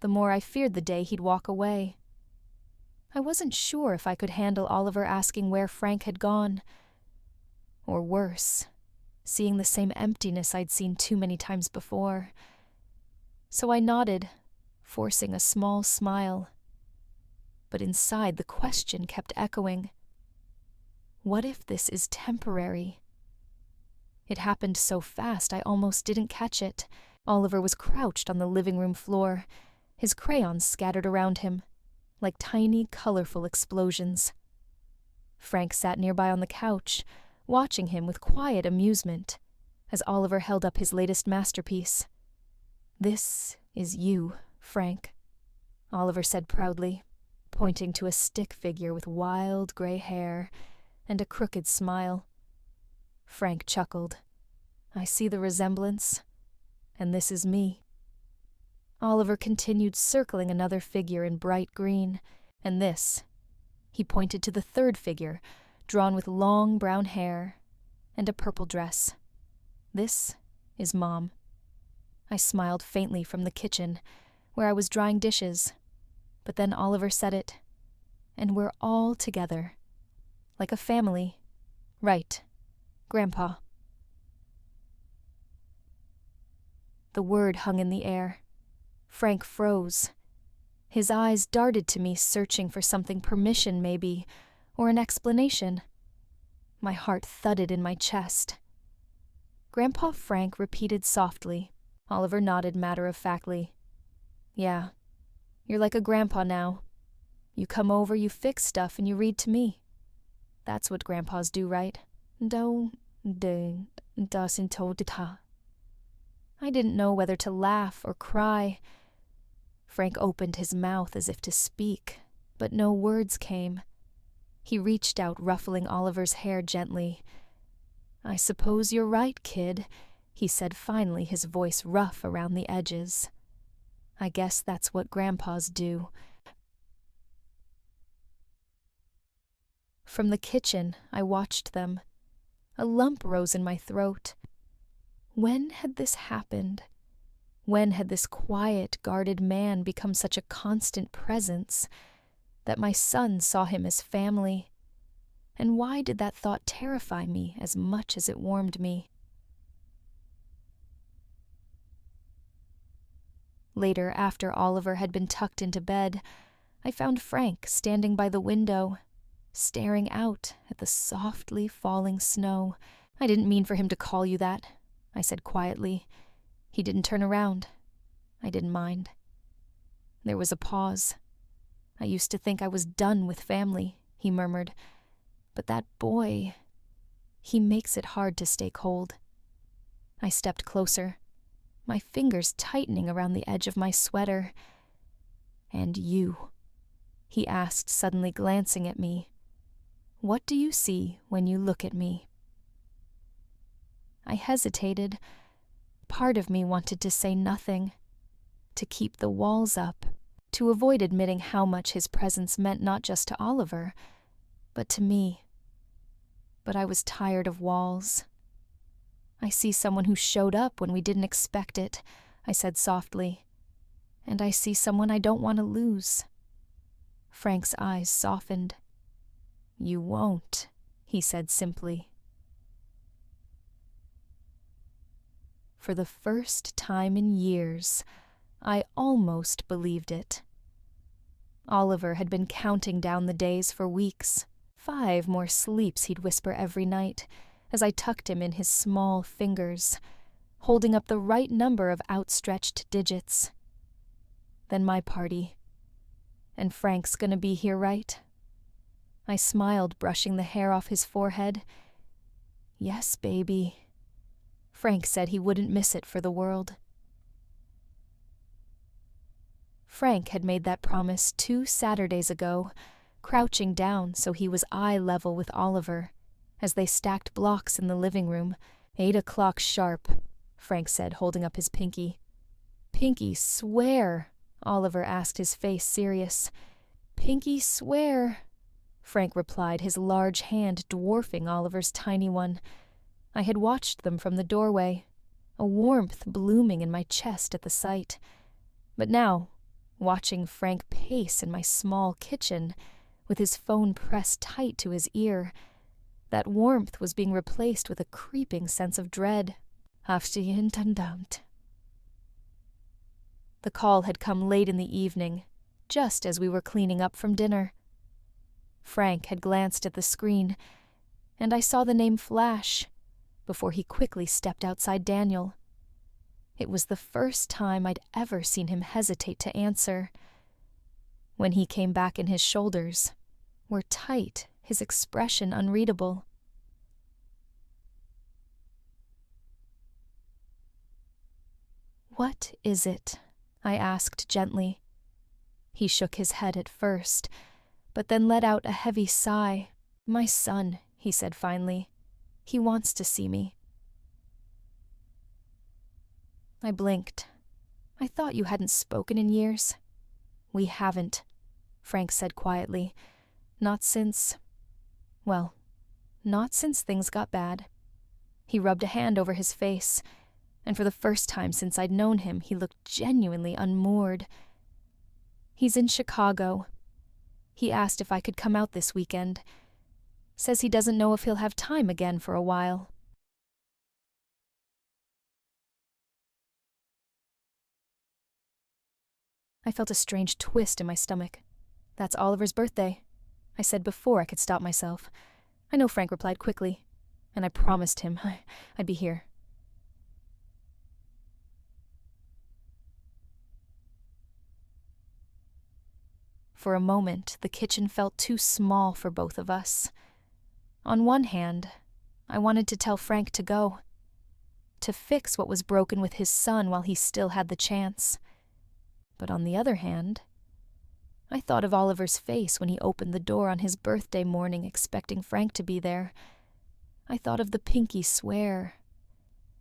the more I feared the day he'd walk away. I wasn't sure if I could handle Oliver asking where Frank had gone. Or worse, seeing the same emptiness I'd seen too many times before. So I nodded, forcing a small smile. But inside, the question kept echoing. What if this is temporary? It happened so fast I almost didn't catch it. Oliver was crouched on the living room floor, his crayons scattered around him, like tiny, colorful explosions. Frank sat nearby on the couch, watching him with quiet amusement, as Oliver held up his latest masterpiece. "This is you, Frank," Oliver said proudly, pointing to a stick figure with wild gray hair and a crooked smile. Frank chuckled. "I see the resemblance, and this is me." Oliver continued circling another figure in bright green, and this. He pointed to the 3rd figure, drawn with long brown hair and a purple dress. "This is Mom." I smiled faintly from the kitchen, where I was drying dishes, But then Oliver said it, and we're all together. Like a family. Right, Grandpa. The word hung in the air. Frank froze. His eyes darted to me, searching for something, permission maybe, or an explanation. My heart thudded in my chest. Grandpa Frank repeated softly. Oliver nodded matter-of-factly. Yeah, you're like a grandpa now. You come over, you fix stuff, and you read to me. That's what grandpas do, right? I didn't know whether to laugh or cry. Frank opened his mouth as if to speak, but no words came. He reached out, ruffling Oliver's hair gently. I suppose you're right, kid, he said finally, his voice rough around the edges. I guess that's what grandpas do. From the kitchen, I watched them. A lump rose in my throat. When had this happened? When had this quiet, guarded man become such a constant presence that my son saw him as family? And why did that thought terrify me as much as it warmed me? Later, after Oliver had been tucked into bed, I found Frank standing by the window, staring out at the softly falling snow. I didn't mean for him to call you that, I said quietly. He didn't turn around. I didn't mind. There was a pause. I used to think I was done with family, he murmured. But that boy, he makes it hard to stay cold. I stepped closer, my fingers tightening around the edge of my sweater. And you, he asked, suddenly glancing at me. What do you see when you look at me? I hesitated. Part of me wanted to say nothing, to keep the walls up, to avoid admitting how much his presence meant not just to Oliver, but to me. But I was tired of walls. I see someone who showed up when we didn't expect it, I said softly. And I see someone I don't want to lose. Frank's eyes softened. You won't, he said simply. For the first time in years, I almost believed it. Oliver had been counting down the days for weeks. 5 more sleeps, he'd whisper every night, as I tucked him in his small fingers, holding up the right number of outstretched digits. Then my party. And Frank's gonna be here, right? I smiled, brushing the hair off his forehead. Yes, baby. Frank said he wouldn't miss it for the world. Frank had made that promise 2 Saturdays ago, crouching down so he was eye level with Oliver, as they stacked blocks in the living room. 8 o'clock sharp, Frank said, holding up his pinky. Pinky, swear, Oliver asked, his face serious. Pinky, swear, Frank replied, his large hand dwarfing Oliver's tiny one. I had watched them from the doorway, a warmth blooming in my chest at the sight. But now, watching Frank pace in my small kitchen, with his phone pressed tight to his ear, that warmth was being replaced with a creeping sense of dread. The call had come late in the evening, just as we were cleaning up from dinner. Frank had glanced at the screen, and I saw the name flash, before he quickly stepped outside Daniel. It was the first time I'd ever seen him hesitate to answer. When he came back in, his shoulders were tight, his expression unreadable. What is it? I asked gently. He shook his head at first, but then let out a heavy sigh. My son, he said finally. He wants to see me. I blinked. I thought you hadn't spoken in years. We haven't, Frank said quietly. Not since things got bad. He rubbed a hand over his face, and for the first time since I'd known him, he looked genuinely unmoored. He's in Chicago. He asked if I could come out this weekend. Says he doesn't know if he'll have time again for a while. I felt a strange twist in my stomach. That's Oliver's birthday, I said before I could stop myself. I know, Frank replied quickly, and I promised him I'd be here. For a moment, the kitchen felt too small for both of us. On one hand, I wanted to tell Frank to go, to fix what was broken with his son while he still had the chance. But on the other hand, I thought of Oliver's face when he opened the door on his birthday morning expecting Frank to be there. I thought of the pinky swear,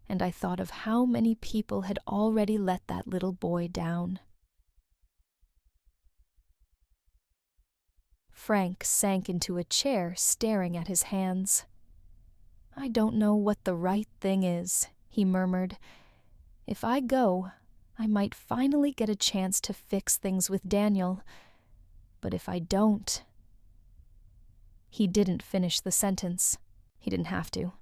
and I thought of how many people had already let that little boy down. Frank sank into a chair, staring at his hands. I don't know what the right thing is, he murmured. If I go, I might finally get a chance to fix things with Daniel. But if I don't... He didn't finish the sentence. He didn't have to.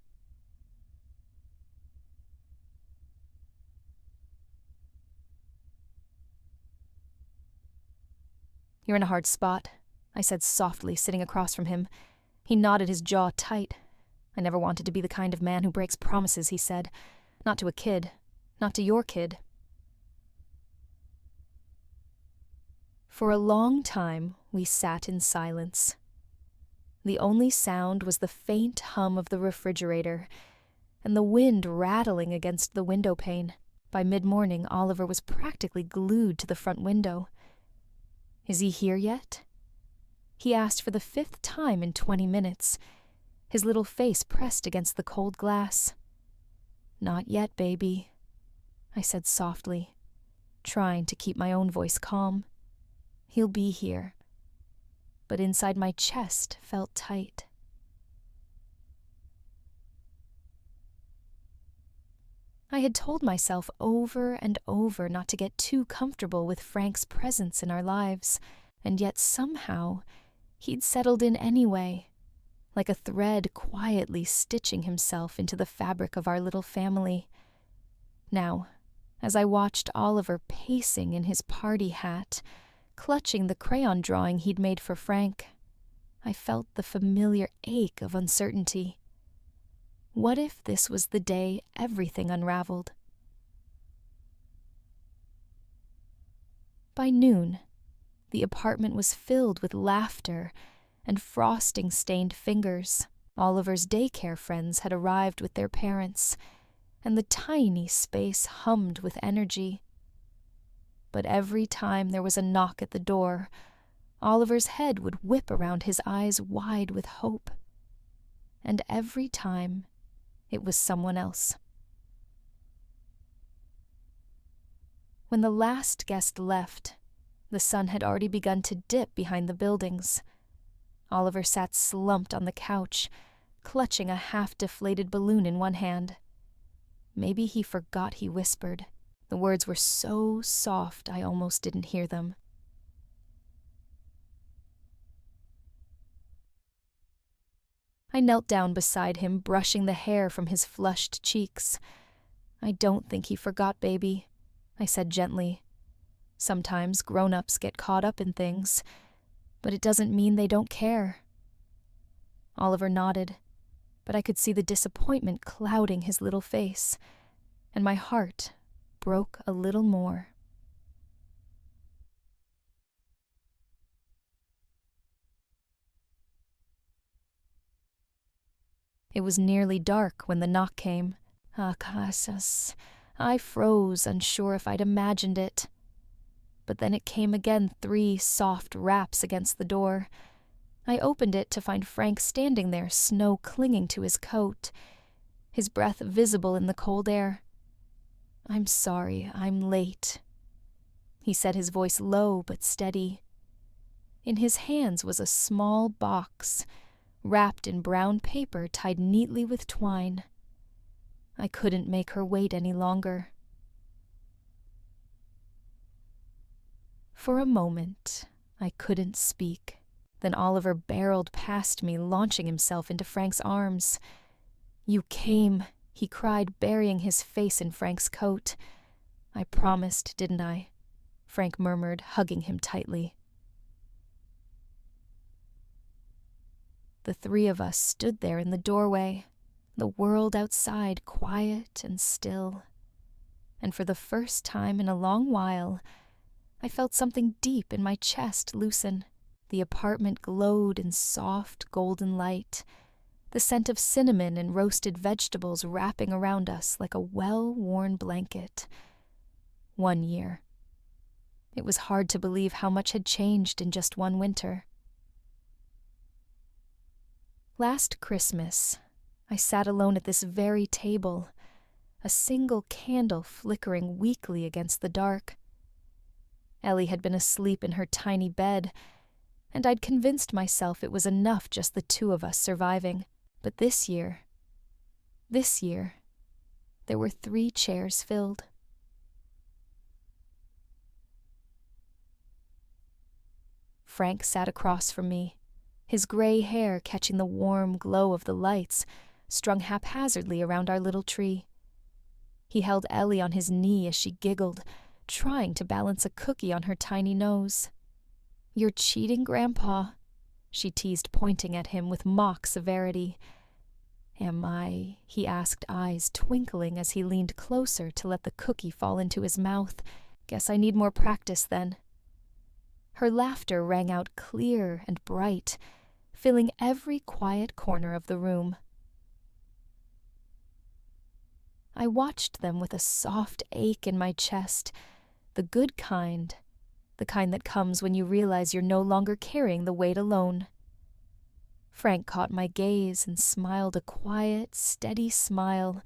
You're in a hard spot, I said softly, sitting across from him. He knotted his jaw tight. I never wanted to be the kind of man who breaks promises, he said. Not to a kid. Not to your kid. For a long time, we sat in silence. The only sound was the faint hum of the refrigerator and the wind rattling against the window pane. By mid-morning, Oliver was practically glued to the front window. Is he here yet? He asked for the 5th time in 20 minutes, his little face pressed against the cold glass. Not yet, baby, I said softly, trying to keep my own voice calm. He'll be here. But inside my chest felt tight. I had told myself over and over not to get too comfortable with Frank's presence in our lives, and yet somehow he'd settled in anyway, like a thread quietly stitching himself into the fabric of our little family. Now, as I watched Oliver pacing in his party hat, clutching the crayon drawing he'd made for Frank, I felt the familiar ache of uncertainty. What if this was the day everything unraveled? By noon, the apartment was filled with laughter and frosting-stained fingers. Oliver's daycare friends had arrived with their parents, and the tiny space hummed with energy. But every time there was a knock at the door, Oliver's head would whip around, his eyes wide with hope. And every time, it was someone else. When the last guest left, the sun had already begun to dip behind the buildings. Oliver sat slumped on the couch, clutching a half-deflated balloon in one hand. Maybe he forgot he whispered. The words were so soft I almost didn't hear them. I knelt down beside him, brushing the hair from his flushed cheeks. I don't think he forgot, baby, I said gently. Sometimes grown-ups get caught up in things, but it doesn't mean they don't care. Oliver nodded, but I could see the disappointment clouding his little face, and my heart broke a little more. It was nearly dark when the knock came. Casas. I froze, unsure if I'd imagined it. But then it came again, 3 soft raps against the door. I opened it to find Frank standing there, snow clinging to his coat, his breath visible in the cold air. "I'm sorry, I'm late," he said, his voice low but steady. In his hands was a small box, wrapped in brown paper tied neatly with twine. I couldn't make her wait any longer. For a moment, I couldn't speak. Then Oliver barreled past me, launching himself into Frank's arms. "You came," he cried, burying his face in Frank's coat. "I promised, didn't I?" Frank murmured, hugging him tightly. The three of us stood there in the doorway, the world outside quiet and still. And for the first time in a long while, I felt something deep in my chest loosen. The apartment glowed in soft, golden light, the scent of cinnamon and roasted vegetables wrapping around us like a well-worn blanket. 1 year. It was hard to believe how much had changed in just one winter. Last Christmas, I sat alone at this very table, a single candle flickering weakly against the dark. Ellie had been asleep in her tiny bed, and I'd convinced myself it was enough just the two of us surviving. But this year, there were 3 chairs filled. Frank sat across from me, his gray hair catching the warm glow of the lights strung haphazardly around our little tree. He held Ellie on his knee as she giggled, trying to balance a cookie on her tiny nose. "You're cheating, Grandpa," she teased, pointing at him with mock severity. "Am I?" he asked, eyes twinkling as he leaned closer to let the cookie fall into his mouth. "Guess I need more practice then." Her laughter rang out clear and bright, filling every quiet corner of the room. I watched them with a soft ache in my chest, the good kind, the kind that comes when you realize you're no longer carrying the weight alone. Frank caught my gaze and smiled a quiet, steady smile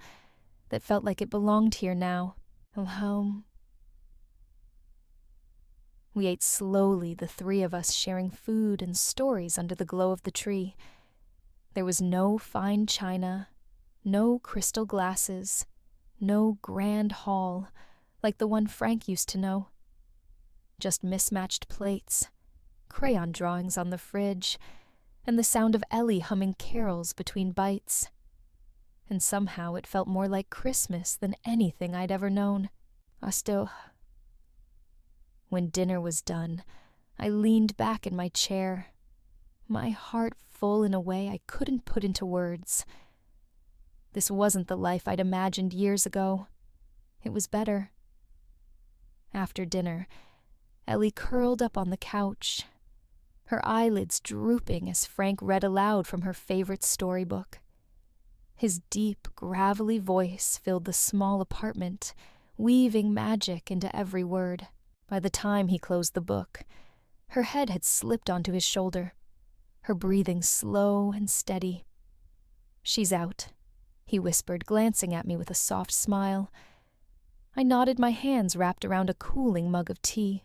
that felt like it belonged here now. We ate slowly, the 3 of us sharing food and stories under the glow of the tree. There was no fine china, no crystal glasses, no grand hall like the one Frank used to know. Just mismatched plates, crayon drawings on the fridge, and the sound of Ellie humming carols between bites. And somehow it felt more like Christmas than anything I'd ever known. When dinner was done, I leaned back in my chair, my heart full in a way I couldn't put into words. This wasn't the life I'd imagined years ago. It was better. After dinner, Ellie curled up on the couch, her eyelids drooping as Frank read aloud from her favorite storybook. His deep, gravelly voice filled the small apartment, weaving magic into every word. By the time he closed the book, her head had slipped onto his shoulder, her breathing slow and steady. "She's out," he whispered, glancing at me with a soft smile. I nodded, my hands wrapped around a cooling mug of tea.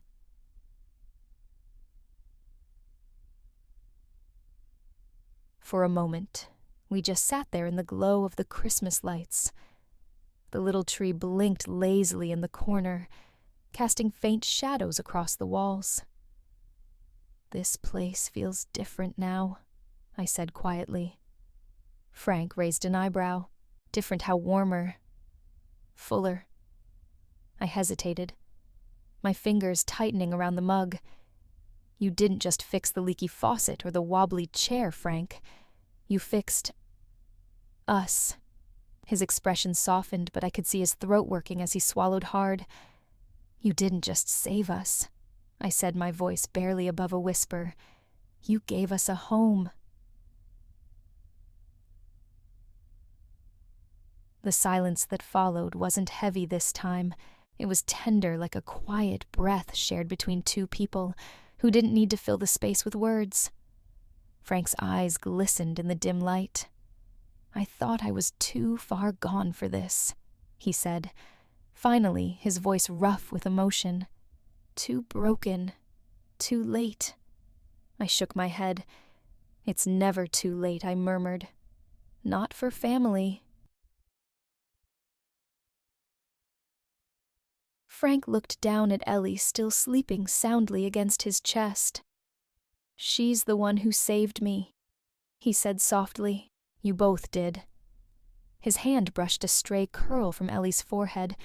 For a moment, we just sat there in the glow of the Christmas lights. The little tree blinked lazily in the corner, casting faint shadows across the walls. "This place feels different now," I said quietly. Frank raised an eyebrow. "Different how warmer, fuller." I hesitated, my fingers tightening around the mug. "You didn't just fix the leaky faucet or the wobbly chair, Frank. You fixed us." His expression softened, but I could see his throat working as he swallowed hard. "You didn't just save us," I said, my voice barely above a whisper. "You gave us a home." The silence that followed wasn't heavy this time. It was tender, like a quiet breath shared between 2 people who didn't need to fill the space with words. Frank's eyes glistened in the dim light. "I thought I was too far gone for this," he said. Finally, his voice rough with emotion. "Too broken. Too late." I shook my head. "It's never too late," I murmured. "Not for family." Frank looked down at Ellie still sleeping soundly against his chest. "She's the one who saved me," he said softly. "You both did." His hand brushed a stray curl from Ellie's forehead,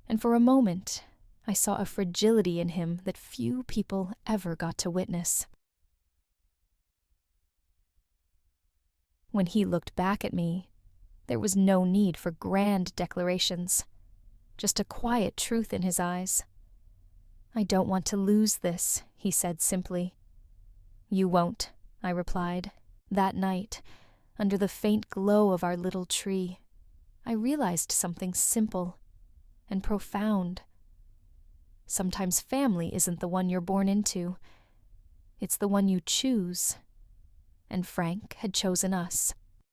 and for a moment I saw a fragility in him that few people ever got to witness. When he looked back at me, there was no need for grand declarations, just a quiet truth in his eyes. "I don't want to lose this," he said simply. "You won't," I replied. That night, under the faint glow of our little tree, I realized something simple and profound. Sometimes family isn't the one you're born into. It's the one you choose. And Frank had chosen us.